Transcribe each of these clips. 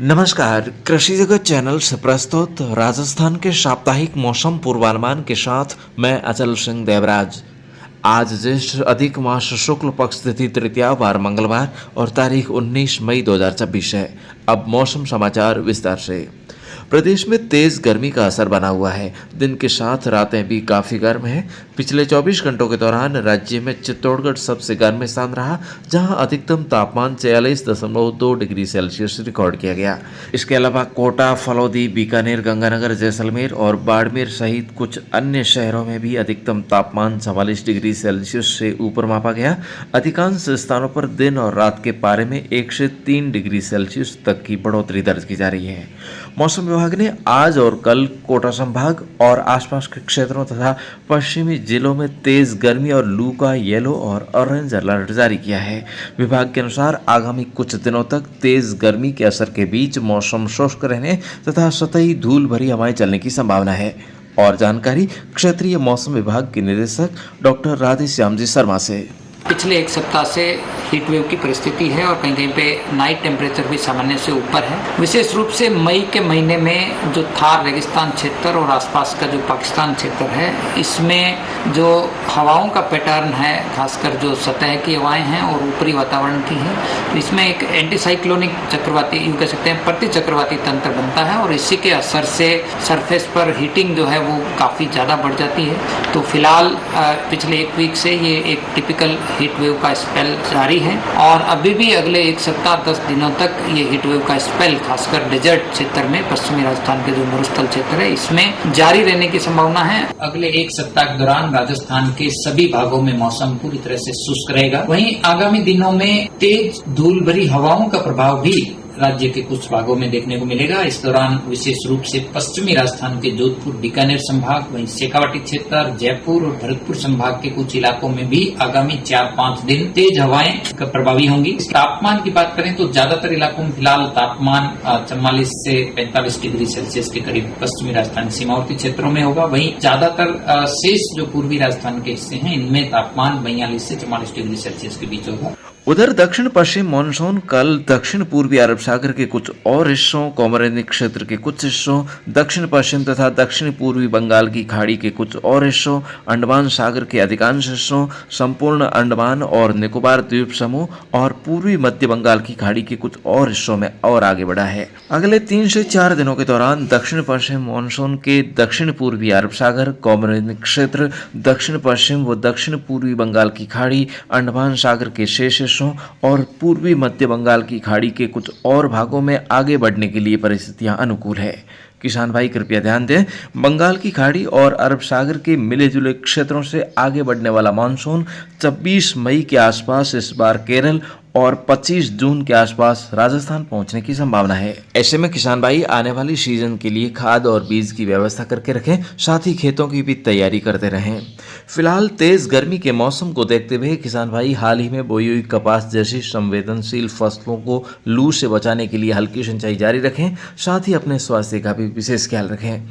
नमस्कार, कृषि जगत चैनल से प्रस्तुत राजस्थान के साप्ताहिक मौसम पूर्वानुमान के साथ मैं अचल सिंह देवराज। आज ज्येष्ठ अधिक मास शुक्ल पक्ष तिथि तृतीया वार मंगलवार और तारीख 19 मई 2026 है। अब मौसम समाचार विस्तार से। प्रदेश में तेज गर्मी का असर बना हुआ है। दिन के साथ रातें भी काफ़ी गर्म हैं। पिछले 24 घंटों के दौरान राज्य में चित्तौड़गढ़ सबसे गर्म स्थान रहा, जहां अधिकतम तापमान 46.2 डिग्री सेल्सियस रिकॉर्ड किया गया। इसके अलावा कोटा, फलौदी, बीकानेर, गंगानगर, जैसलमेर और बाड़मेर सहित कुछ अन्य शहरों में भी अधिकतम तापमान 44 डिग्री सेल्सियस से ऊपर मापा गया। अधिकांश स्थानों पर दिन और रात के पारे में 1 से 3 डिग्री सेल्सियस तक की बढ़ोतरी दर्ज की जा रही है। मौसम विभाग ने आज और कल कोटा संभाग और आसपास के क्षेत्रों तथा पश्चिमी जिलों में तेज गर्मी और लू का येलो और ऑरेंज अलर्ट जारी किया है। विभाग के अनुसार आगामी कुछ दिनों तक तेज गर्मी के असर के बीच मौसम शुष्क रहने तथा सतही धूल भरी हवाएं चलने की संभावना है। और जानकारी क्षेत्रीय मौसम विभाग के निदेशक डॉक्टर राधेश्याम जी शर्मा से। पिछले एक सप्ताह से हीट वेव की परिस्थिति है और कहीं कहीं पे नाइट टेम्परेचर भी सामान्य से ऊपर है। विशेष रूप से मई के महीने में जो थार रेगिस्तान क्षेत्र और आसपास का जो पाकिस्तान क्षेत्र है, इसमें जो हवाओं का पैटर्न है, खासकर जो सतह की हवाएं हैं और ऊपरी वातावरण की है, इसमें एक एंटीसाइक्लोनिक चक्रवाती, यूँ कह सकते हैं प्रति चक्रवाती तंत्र बनता है और इसी के असर से सरफेस पर हीटिंग जो है वो काफ़ी ज़्यादा बढ़ जाती है। तो फिलहाल पिछले एक वीक से ये एक टिपिकल हीट वेव का स्पेल जारी है और अभी भी अगले एक सप्ताह 10 दिनों तक ये हीट वेव का स्पेल खासकर डेजर्ट क्षेत्र में, पश्चिमी राजस्थान के जो मरुस्थल क्षेत्र है, इसमें जारी रहने की संभावना है। अगले एक सप्ताह के दौरान राजस्थान के सभी भागों में मौसम पूरी तरह से शुष्क रहेगा। वहीं आगामी दिनों में तेज धूल भरी हवाओं का प्रभाव भी राज्य के कुछ भागों में देखने को मिलेगा। इस दौरान विशेष रूप से पश्चिमी राजस्थान के जोधपुर, बीकानेर संभाग, वहीं शेखावाटी क्षेत्र, जयपुर और भरतपुर संभाग के कुछ इलाकों में भी आगामी 4-5 दिन तेज हवाएं प्रभावी होंगी। तापमान की बात करें तो ज्यादातर इलाकों में फिलहाल तापमान 44 से 45 डिग्री सेल्सियस के करीब पश्चिमी राजस्थान सीमावर्ती क्षेत्रों में होगा। वहीं ज्यादातर शेष जो पूर्वी राजस्थान के हिस्से हैं, इनमें तापमान 42 से 44 डिग्री सेल्सियस के बीच होगा। उधर दक्षिण पश्चिम मानसून कल दक्षिण पूर्वी अरब सागर के कुछ और हिस्सों, कोमोरिनी क्षेत्र के कुछ हिस्सों, दक्षिण पश्चिम तथा दक्षिण पूर्वी बंगाल की खाड़ी के कुछ और हिस्सों, अंडमान सागर के अधिकांश हिस्सों, संपूर्ण अंडमान और निकोबार द्वीप समूह और पूर्वी मध्य बंगाल की खाड़ी के कुछ और हिस्सों में और आगे बढ़ा है। अगले 3 से 4 दिनों के दौरान दक्षिण पश्चिम मानसून के दक्षिण पूर्वी अरब सागर, कोमोरिनी क्षेत्र, दक्षिण पश्चिम व दक्षिण पूर्वी बंगाल की खाड़ी, अंडमान सागर के शेष और पूर्वी मध्य बंगाल की खाड़ी के कुछ और भागों में आगे बढ़ने के लिए परिस्थितियां अनुकूल है। किसान भाई कृपया ध्यान दें, बंगाल की खाड़ी और अरब सागर के मिले जुले क्षेत्रों से आगे बढ़ने वाला मानसून 26 मई के आसपास इस बार केरल और 25 जून के आसपास राजस्थान पहुंचने की संभावना है। ऐसे में किसान भाई आने वाली सीजन के लिए खाद और बीज की व्यवस्था करके रखें, साथ ही खेतों की भी तैयारी करते रहें। फिलहाल तेज गर्मी के मौसम को देखते हुए किसान भाई हाल ही में बोई हुई कपास जैसी संवेदनशील फसलों को लू से बचाने के लिए हल्की सिंचाई जारी रखें, साथ ही अपने स्वास्थ्य का भी विशेष ख्याल रखें।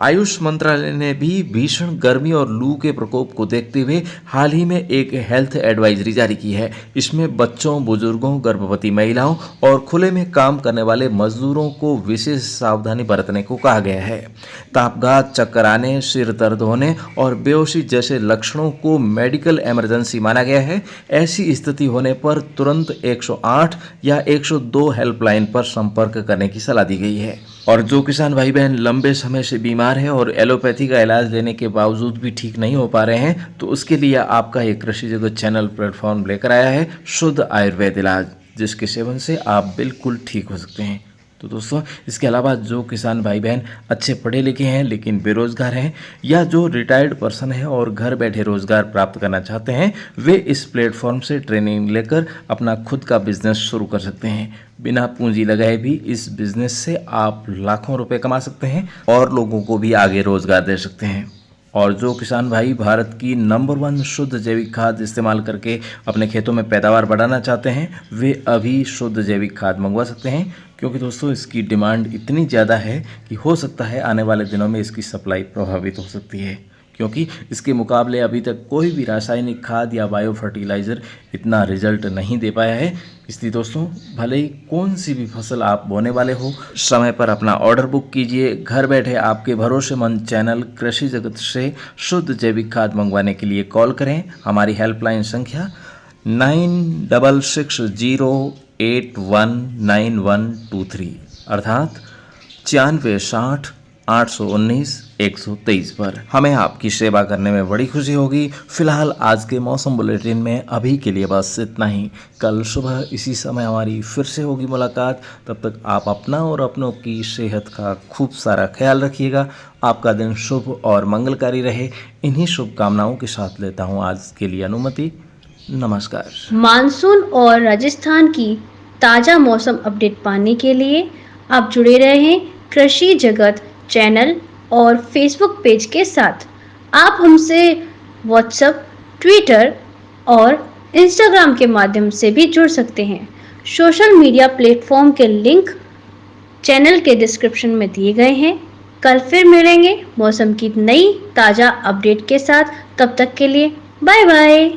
आयुष मंत्रालय ने भी भीषण गर्मी और लू के प्रकोप को देखते हुए हाल ही में एक हेल्थ एडवाइजरी जारी की है। इसमें बच्चों, बुजुर्गों, गर्भवती महिलाओं और खुले में काम करने वाले मजदूरों को विशेष सावधानी बरतने को कहा गया है। तापघात, चक्कर आने, सिर दर्द होने और बेहोशी जैसे लक्षणों को मेडिकल इमरजेंसी माना गया है। ऐसी स्थिति होने पर तुरंत 108 या 102 हेल्पलाइन पर संपर्क करने की सलाह दी गई है। और जो किसान भाई बहन लंबे समय से बीमार हैं और एलोपैथी का इलाज लेने के बावजूद भी ठीक नहीं हो पा रहे हैं, तो उसके लिए आपका एक कृषि जगत चैनल प्लेटफॉर्म लेकर आया है शुद्ध आयुर्वेद इलाज, जिसके सेवन से आप बिल्कुल ठीक हो सकते हैं। तो दोस्तों, इसके अलावा जो किसान भाई बहन अच्छे पढ़े लिखे हैं लेकिन बेरोजगार हैं, या जो रिटायर्ड पर्सन है और घर बैठे रोजगार प्राप्त करना चाहते हैं, वे इस प्लेटफॉर्म से ट्रेनिंग लेकर अपना खुद का बिजनेस शुरू कर सकते हैं। बिना पूंजी लगाए भी इस बिजनेस से आप लाखों रुपए कमा सकते हैं और लोगों को भी आगे रोजगार दे सकते हैं। और जो किसान भाई भारत की नंबर 1 शुद्ध जैविक खाद इस्तेमाल करके अपने खेतों में पैदावार बढ़ाना चाहते हैं, वे अभी शुद्ध जैविक खाद मंगवा सकते हैं, क्योंकि दोस्तों इसकी डिमांड इतनी ज़्यादा है कि हो सकता है आने वाले दिनों में इसकी सप्लाई प्रभावित हो सकती है। क्योंकि इसके मुकाबले अभी तक कोई भी रासायनिक खाद या बायो फर्टिलाइज़र इतना रिजल्ट नहीं दे पाया है। इसलिए दोस्तों, भले ही कौन सी भी फसल आप बोने वाले हो, समय पर अपना ऑर्डर बुक कीजिए। घर बैठे आपके भरोसेमंद चैनल कृषि जगत से शुद्ध जैविक खाद मंगवाने के लिए कॉल करें। हमारी हेल्पलाइन संख्या 9660819123 अर्थात 9660819123 पर। हमें आपकी सेवा करने में बड़ी खुशी होगी। फिलहाल आज के मौसम बुलेटिन में अभी के लिए बस इतना ही। कल सुबह इसी समय हमारी फिर से होगी मुलाकात। तब तक आप अपना और अपनों की सेहत का खूब सारा ख्याल रखिएगा। आपका दिन शुभ और मंगलकारी रहे। इन्हीं शुभकामनाओं के साथ लेता हूँ आज के लिए अनुमति। नमस्कार। मानसून और राजस्थान की ताज़ा मौसम अपडेट पाने के लिए आप जुड़े रहें कृषि जगत चैनल और फेसबुक पेज के साथ। आप हमसे व्हाट्सएप, ट्विटर और इंस्टाग्राम के माध्यम से भी जुड़ सकते हैं। सोशल मीडिया प्लेटफॉर्म के लिंक चैनल के डिस्क्रिप्शन में दिए गए हैं। कल फिर मिलेंगे मौसम की नई ताज़ा अपडेट के साथ। तब तक के लिए बाय बाय।